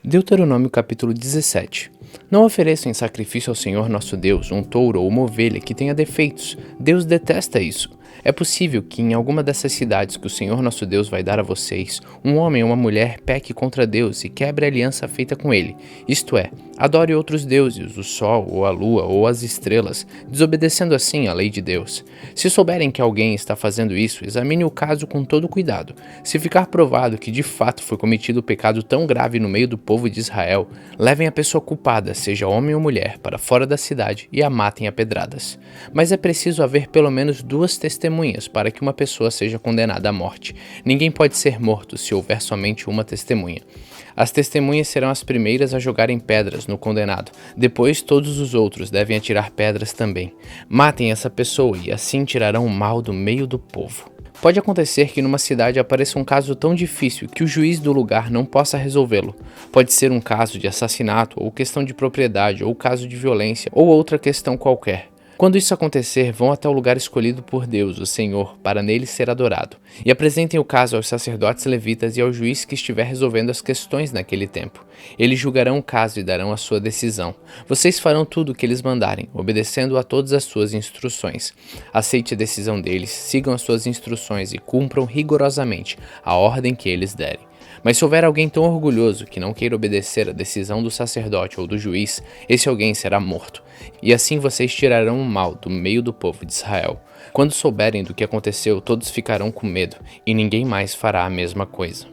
Deuteronômio capítulo 17. Não ofereçam em sacrifício ao Senhor nosso Deus um touro ou uma ovelha que tenha defeitos. Deus detesta isso. É possível que em alguma dessas cidades que o Senhor nosso Deus vai dar a vocês, um homem ou uma mulher peque contra Deus e quebre a aliança feita com ele. Isto é, adore outros deuses, o sol ou a lua ou as estrelas, desobedecendo assim a lei de Deus. Se souberem que alguém está fazendo isso, examine o caso com todo cuidado. Se ficar provado que de fato foi cometido pecado tão grave no meio do povo de Israel, levem a pessoa culpada, seja homem ou mulher, para fora da cidade e a matem a pedradas. Mas é preciso haver pelo menos 2 testemunhas para que uma pessoa seja condenada à morte. Ninguém pode ser morto se houver somente uma testemunha. As testemunhas serão as primeiras a jogarem pedras no condenado. Depois, todos os outros devem atirar pedras também. Matem essa pessoa e assim tirarão o mal do meio do povo. Pode acontecer que numa cidade apareça um caso tão difícil que o juiz do lugar não possa resolvê-lo. Pode ser um caso de assassinato, ou questão de propriedade, ou caso de violência, ou outra questão qualquer. Quando isso acontecer, vão até o lugar escolhido por Deus, o Senhor, para nele ser adorado, e apresentem o caso aos sacerdotes levitas e ao juiz que estiver resolvendo as questões naquele tempo. Eles julgarão o caso e darão a sua decisão. Vocês farão tudo o que eles mandarem, obedecendo a todas as suas instruções. Aceite a decisão deles, sigam as suas instruções e cumpram rigorosamente a ordem que eles derem. Mas se houver alguém tão orgulhoso que não queira obedecer à decisão do sacerdote ou do juiz, esse alguém será morto. E assim vocês tirarão o mal do meio do povo de Israel. Quando souberem do que aconteceu, todos ficarão com medo, e ninguém mais fará a mesma coisa.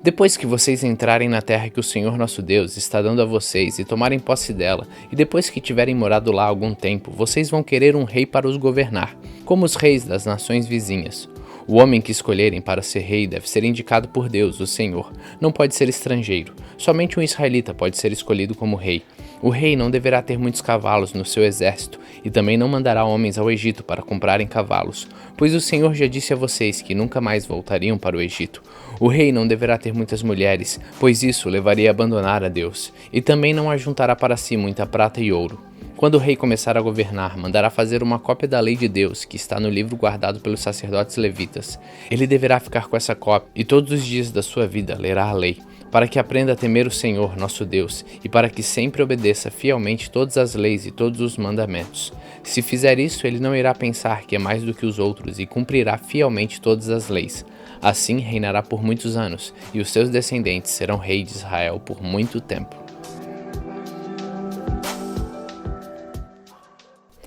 Depois que vocês entrarem na terra que o Senhor nosso Deus está dando a vocês e tomarem posse dela, e depois que tiverem morado lá algum tempo, vocês vão querer um rei para os governar, como os reis das nações vizinhas. O homem que escolherem para ser rei deve ser indicado por Deus, o Senhor. Não pode ser estrangeiro. Somente um israelita pode ser escolhido como rei. O rei não deverá ter muitos cavalos no seu exército e também não mandará homens ao Egito para comprarem cavalos, pois o Senhor já disse a vocês que nunca mais voltariam para o Egito. O rei não deverá ter muitas mulheres, pois isso levaria a abandonar a Deus, e também não ajuntará para si muita prata e ouro. Quando o rei começar a governar, mandará fazer uma cópia da lei de Deus, que está no livro guardado pelos sacerdotes levitas. Ele deverá ficar com essa cópia, e todos os dias da sua vida lerá a lei, para que aprenda a temer o Senhor, nosso Deus, e para que sempre obedeça fielmente todas as leis e todos os mandamentos. Se fizer isso, ele não irá pensar que é mais do que os outros e cumprirá fielmente todas as leis. Assim reinará por muitos anos, e os seus descendentes serão reis de Israel por muito tempo.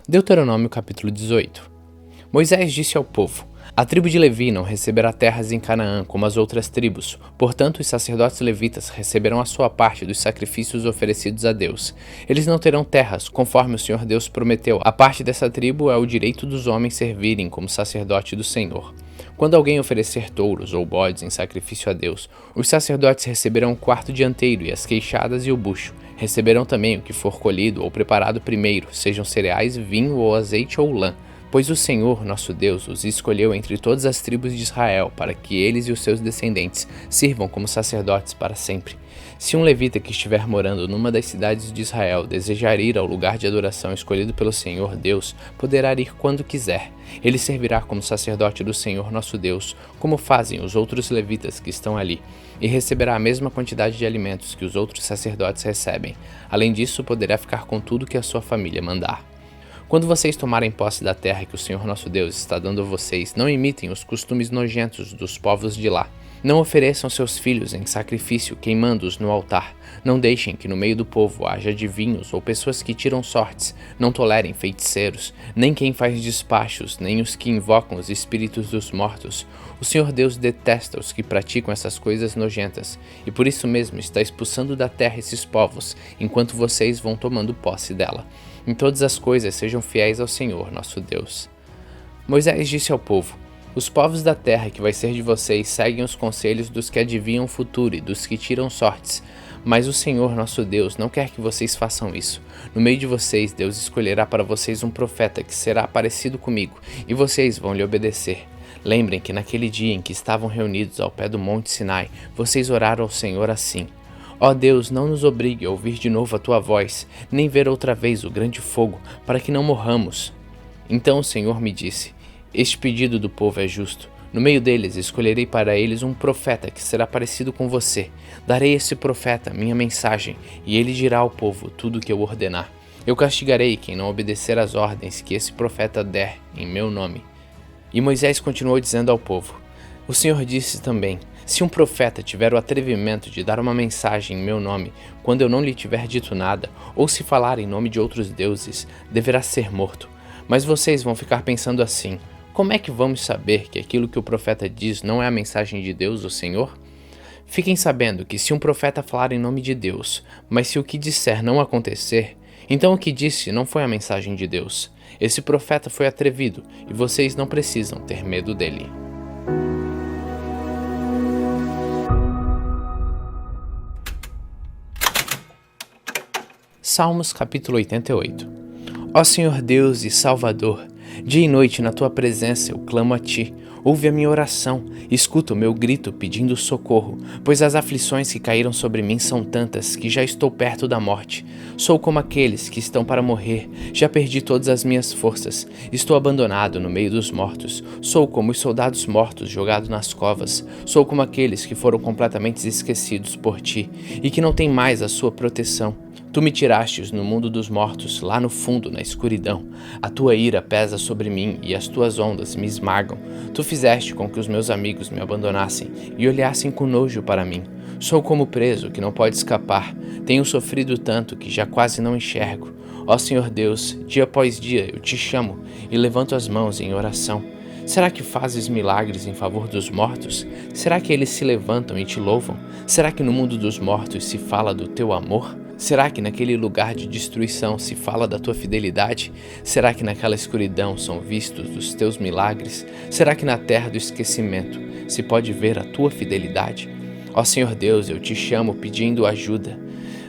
Deuteronômio capítulo 18. Moisés disse ao povo: a tribo de Levi não receberá terras em Canaã como as outras tribos, portanto os sacerdotes levitas receberão a sua parte dos sacrifícios oferecidos a Deus. Eles não terão terras, conforme o Senhor Deus prometeu. A parte dessa tribo é o direito dos homens servirem como sacerdote do Senhor. Quando alguém oferecer touros ou bodes em sacrifício a Deus, os sacerdotes receberão o quarto dianteiro e as queixadas e o bucho. Receberão também o que for colhido ou preparado primeiro, sejam cereais, vinho ou azeite ou lã, pois o Senhor, nosso Deus, os escolheu entre todas as tribos de Israel para que eles e os seus descendentes sirvam como sacerdotes para sempre. Se um levita que estiver morando numa das cidades de Israel desejar ir ao lugar de adoração escolhido pelo Senhor Deus, poderá ir quando quiser. Ele servirá como sacerdote do Senhor nosso Deus, como fazem os outros levitas que estão ali, e receberá a mesma quantidade de alimentos que os outros sacerdotes recebem. Além disso, poderá ficar com tudo que a sua família mandar. Quando vocês tomarem posse da terra que o Senhor nosso Deus está dando a vocês, não imitem os costumes nojentos dos povos de lá. Não ofereçam seus filhos em sacrifício, queimando-os no altar. Não deixem que no meio do povo haja adivinhos ou pessoas que tiram sortes. Não tolerem feiticeiros, nem quem faz despachos, nem os que invocam os espíritos dos mortos. O Senhor Deus detesta os que praticam essas coisas nojentas, e por isso mesmo está expulsando da terra esses povos, enquanto vocês vão tomando posse dela. Em todas as coisas sejam fiéis ao Senhor, nosso Deus. Moisés disse ao povo: os povos da terra que vai ser de vocês seguem os conselhos dos que adivinham o futuro e dos que tiram sortes. Mas o Senhor, nosso Deus, não quer que vocês façam isso. No meio de vocês, Deus escolherá para vocês um profeta que será parecido comigo, e vocês vão lhe obedecer. Lembrem que naquele dia em que estavam reunidos ao pé do Monte Sinai, vocês oraram ao Senhor assim: ó Deus, não nos obrigue a ouvir de novo a tua voz, nem ver outra vez o grande fogo, para que não morramos. Então o Senhor me disse: este pedido do povo é justo. No meio deles escolherei para eles um profeta que será parecido com você. Darei a esse profeta minha mensagem, e ele dirá ao povo tudo o que eu ordenar. Eu castigarei quem não obedecer às ordens que esse profeta der em meu nome. E Moisés continuou dizendo ao povo: O Senhor disse também: se um profeta tiver o atrevimento de dar uma mensagem em meu nome, quando eu não lhe tiver dito nada, ou se falar em nome de outros deuses, deverá ser morto. Mas vocês vão ficar pensando assim: como é que vamos saber que aquilo que o profeta diz não é a mensagem de Deus, o Senhor? Fiquem sabendo que se um profeta falar em nome de Deus, mas se o que disser não acontecer, então o que disse não foi a mensagem de Deus. Esse profeta foi atrevido e vocês não precisam ter medo dele. Salmos capítulo 88. Ó Senhor Deus e Salvador, dia e noite na tua presença eu clamo a ti. Ouve a minha oração, escuta o meu grito pedindo socorro, pois as aflições que caíram sobre mim são tantas que já estou perto da morte. Sou como aqueles que estão para morrer, já perdi todas as minhas forças, estou abandonado no meio dos mortos. Sou como os soldados mortos jogados nas covas, sou como aqueles que foram completamente esquecidos por ti e que não têm mais a sua proteção. Tu me tirastes no mundo dos mortos, lá no fundo, na escuridão. A tua ira pesa sobre mim e as tuas ondas me esmagam. Tu fizeste com que os meus amigos me abandonassem e olhassem com nojo para mim. Sou como preso que não pode escapar. Tenho sofrido tanto que já quase não enxergo. Ó Senhor Deus, dia após dia eu te chamo e levanto as mãos em oração. Será que fazes milagres em favor dos mortos? Será que eles se levantam e te louvam? Será que no mundo dos mortos se fala do teu amor? Será que naquele lugar de destruição se fala da tua fidelidade? Será que naquela escuridão são vistos os teus milagres? Será que na terra do esquecimento se pode ver a tua fidelidade? Ó Senhor Deus, eu te chamo pedindo ajuda.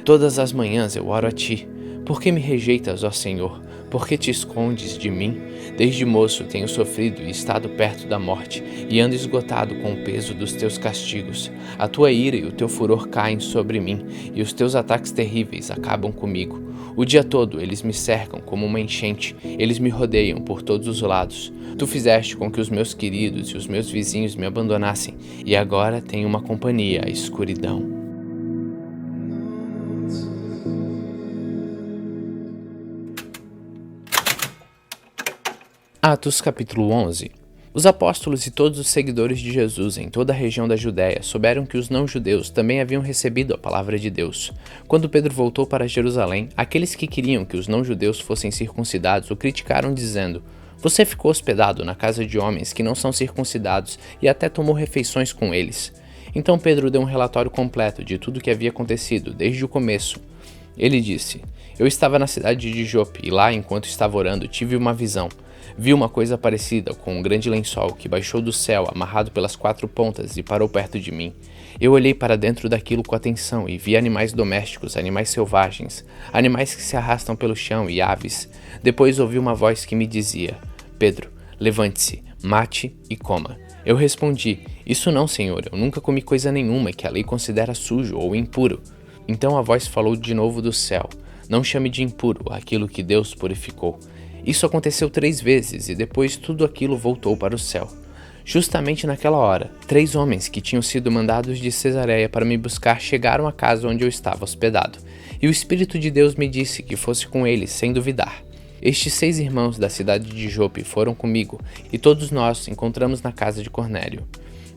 Todas as manhãs eu oro a ti. Por que me rejeitas, ó Senhor? Por que te escondes de mim? Desde moço tenho sofrido e estado perto da morte, e ando esgotado com o peso dos teus castigos. A tua ira e o teu furor caem sobre mim, e os teus ataques terríveis acabam comigo. O dia todo eles me cercam como uma enchente, eles me rodeiam por todos os lados. Tu fizeste com que os meus queridos e os meus vizinhos me abandonassem, e agora tenho uma companhia, a escuridão. Atos capítulo 11. Os apóstolos e todos os seguidores de Jesus em toda a região da Judéia souberam que os não-judeus também haviam recebido a palavra de Deus. Quando Pedro voltou para Jerusalém, aqueles que queriam que os não-judeus fossem circuncidados o criticaram dizendo: Você ficou hospedado na casa de homens que não são circuncidados e até tomou refeições com eles. Então Pedro deu um relatório completo de tudo o que havia acontecido desde o começo. Ele disse: Eu estava na cidade de Jope e lá, enquanto estava orando, tive uma visão. Vi uma coisa parecida com um grande lençol que baixou do céu, amarrado pelas 4 pontas, e parou perto de mim. Eu olhei para dentro daquilo com atenção e vi animais domésticos, animais selvagens, animais que se arrastam pelo chão e aves. Depois ouvi uma voz que me dizia: Pedro, levante-se, mate e coma. Eu respondi: Isso não, Senhor, eu nunca comi coisa nenhuma que a lei considera sujo ou impuro. Então a voz falou de novo do céu: Não chame de impuro aquilo que Deus purificou. Isso aconteceu 3 vezes e depois tudo aquilo voltou para o céu. Justamente naquela hora, 3 homens que tinham sido mandados de Cesareia para me buscar chegaram à casa onde eu estava hospedado. E o Espírito de Deus me disse que fosse com eles sem duvidar. Estes 6 irmãos da cidade de Jope foram comigo e todos nós encontramos na casa de Cornélio.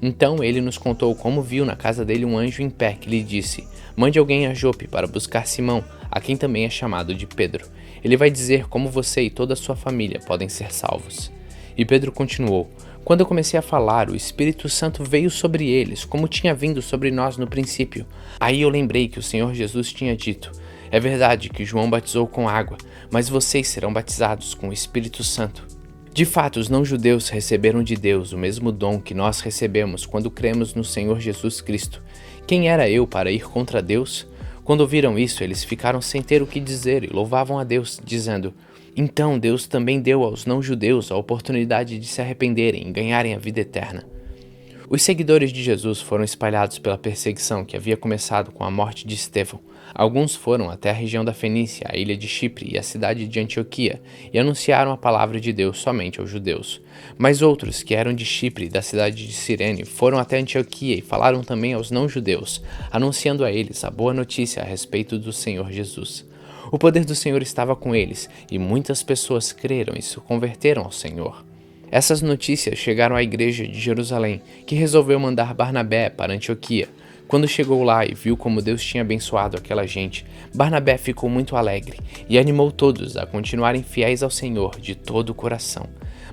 Então ele nos contou como viu na casa dele um anjo em pé que lhe disse: Mande alguém a Jope para buscar Simão, a quem também é chamado de Pedro. Ele vai dizer como você e toda a sua família podem ser salvos. E Pedro continuou: Quando eu comecei a falar, o Espírito Santo veio sobre eles, como tinha vindo sobre nós no princípio. Aí eu lembrei que o Senhor Jesus tinha dito: É verdade que João batizou com água, mas vocês serão batizados com o Espírito Santo. De fato, os não-judeus receberam de Deus o mesmo dom que nós recebemos quando cremos no Senhor Jesus Cristo. Quem era eu para ir contra Deus? Quando ouviram isso, eles ficaram sem ter o que dizer e louvavam a Deus, dizendo: Então Deus também deu aos não-judeus a oportunidade de se arrependerem e ganharem a vida eterna. Os seguidores de Jesus foram espalhados pela perseguição que havia começado com a morte de Estevão. Alguns foram até a região da Fenícia, a ilha de Chipre e a cidade de Antioquia e anunciaram a palavra de Deus somente aos judeus. Mas outros, que eram de Chipre e da cidade de Cirene, foram até Antioquia e falaram também aos não-judeus, anunciando a eles a boa notícia a respeito do Senhor Jesus. O poder do Senhor estava com eles e muitas pessoas creram e se converteram ao Senhor. Essas notícias chegaram à igreja de Jerusalém, que resolveu mandar Barnabé para Antioquia. Quando chegou lá e viu como Deus tinha abençoado aquela gente, Barnabé ficou muito alegre e animou todos a continuarem fiéis ao Senhor de todo o coração.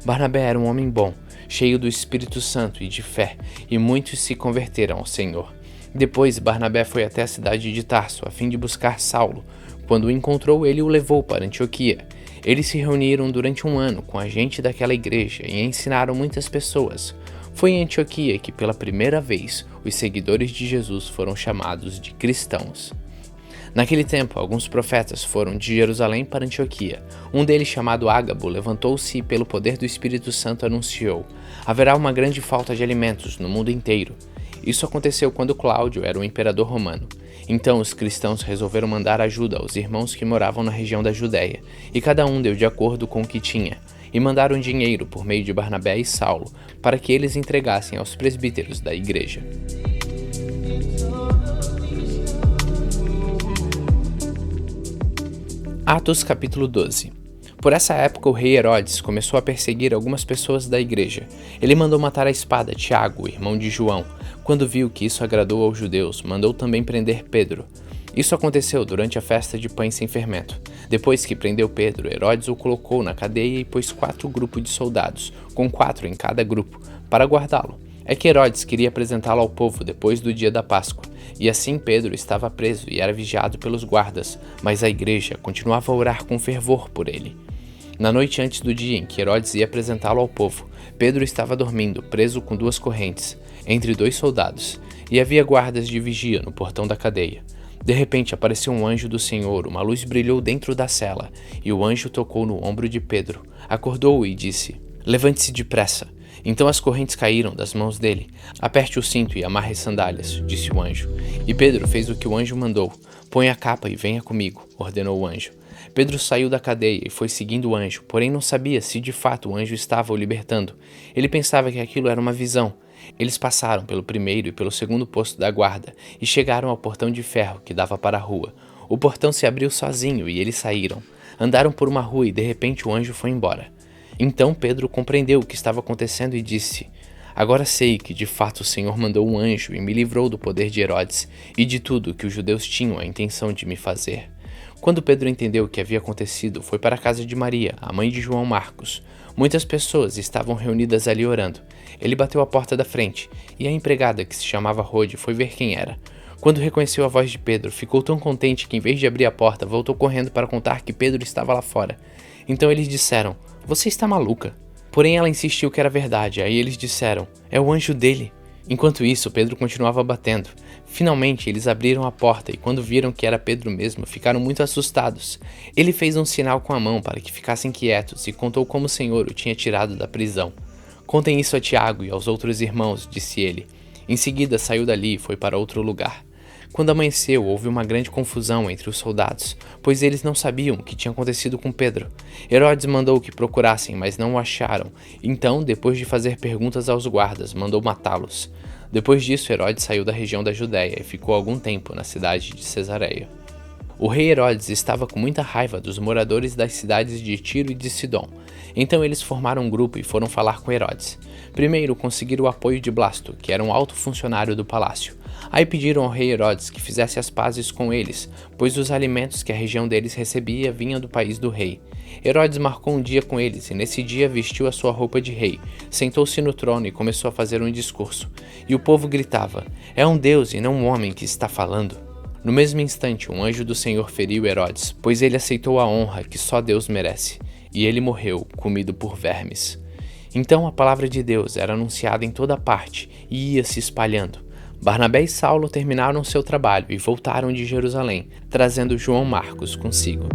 Barnabé era um homem bom, cheio do Espírito Santo e de fé, e muitos se converteram ao Senhor. Depois, Barnabé foi até a cidade de Tarso, a fim de buscar Saulo. Quando o encontrou, ele o levou para Antioquia. Eles se reuniram durante um ano com a gente daquela igreja e ensinaram muitas pessoas. Foi em Antioquia que, pela primeira vez, os seguidores de Jesus foram chamados de cristãos. Naquele tempo, alguns profetas foram de Jerusalém para Antioquia. Um deles, chamado Ágabo, levantou-se e, pelo poder do Espírito Santo, anunciou: haverá uma grande falta de alimentos no mundo inteiro. Isso aconteceu quando Cláudio era o imperador romano. Então os cristãos resolveram mandar ajuda aos irmãos que moravam na região da Judéia, e cada um deu de acordo com o que tinha, e mandaram dinheiro por meio de Barnabé e Saulo, para que eles entregassem aos presbíteros da igreja. Atos capítulo 12. Por essa época o rei Herodes começou a perseguir algumas pessoas da igreja. Ele mandou matar à espada Tiago, irmão de João. Quando viu que isso agradou aos judeus, mandou também prender Pedro. Isso aconteceu durante a festa de pães sem fermento. Depois que prendeu Pedro, Herodes o colocou na cadeia e pôs 4 grupos de soldados, com 4 em cada grupo, para guardá-lo. É que Herodes queria apresentá-lo ao povo depois do dia da Páscoa, e assim Pedro estava preso e era vigiado pelos guardas, mas a igreja continuava a orar com fervor por ele. Na noite antes do dia em que Herodes ia apresentá-lo ao povo, Pedro estava dormindo, preso com 2 correntes, entre 2 soldados, e havia guardas de vigia no portão da cadeia. De repente apareceu um anjo do Senhor, uma luz brilhou dentro da cela, e o anjo tocou no ombro de Pedro, acordou-o e disse: levante-se depressa. Então as correntes caíram das mãos dele. Aperte o cinto e amarre as sandálias, disse o anjo. E Pedro fez o que o anjo mandou. Põe a capa e venha comigo, ordenou o anjo. Pedro saiu da cadeia e foi seguindo o anjo, porém não sabia se de fato o anjo estava o libertando. Ele pensava que aquilo era uma visão. Eles passaram pelo primeiro e pelo segundo posto da guarda e chegaram ao portão de ferro que dava para a rua. O portão se abriu sozinho e eles saíram. Andaram por uma rua e de repente o anjo foi embora. Então Pedro compreendeu o que estava acontecendo e disse: agora sei que de fato o Senhor mandou um anjo e me livrou do poder de Herodes e de tudo que os judeus tinham a intenção de me fazer. Quando Pedro entendeu o que havia acontecido, foi para a casa de Maria, a mãe de João Marcos. Muitas pessoas estavam reunidas ali orando. Ele bateu à porta da frente, e a empregada, que se chamava Rode, foi ver quem era. Quando reconheceu a voz de Pedro, ficou tão contente que, em vez de abrir a porta, voltou correndo para contar que Pedro estava lá fora. Então eles disseram: você está maluca? Porém ela insistiu que era verdade, aí eles disseram: é o anjo dele. Enquanto isso, Pedro continuava batendo. Finalmente, eles abriram a porta e quando viram que era Pedro mesmo, ficaram muito assustados. Ele fez um sinal com a mão para que ficassem quietos e contou como o Senhor o tinha tirado da prisão. Contem isso a Tiago e aos outros irmãos, disse ele. Em seguida, saiu dali e foi para outro lugar. Quando amanheceu, houve uma grande confusão entre os soldados, pois eles não sabiam o que tinha acontecido com Pedro. Herodes mandou que procurassem, mas não o acharam. Então, depois de fazer perguntas aos guardas, mandou matá-los. Depois disso, Herodes saiu da região da Judéia e ficou algum tempo na cidade de Cesareia. O rei Herodes estava com muita raiva dos moradores das cidades de Tiro e de Sidom. Então eles formaram um grupo e foram falar com Herodes. Primeiro conseguiram o apoio de Blasto, que era um alto funcionário do palácio. Aí pediram ao rei Herodes que fizesse as pazes com eles, pois os alimentos que a região deles recebia vinham do país do rei. Herodes marcou um dia com eles e nesse dia vestiu a sua roupa de rei, sentou-se no trono e começou a fazer um discurso. E o povo gritava: é um Deus e não um homem que está falando. No mesmo instante, um anjo do Senhor feriu Herodes, pois ele aceitou a honra que só Deus merece, e ele morreu, comido por vermes. Então a palavra de Deus era anunciada em toda parte e ia se espalhando. Barnabé e Saulo terminaram seu trabalho e voltaram de Jerusalém, trazendo João Marcos consigo.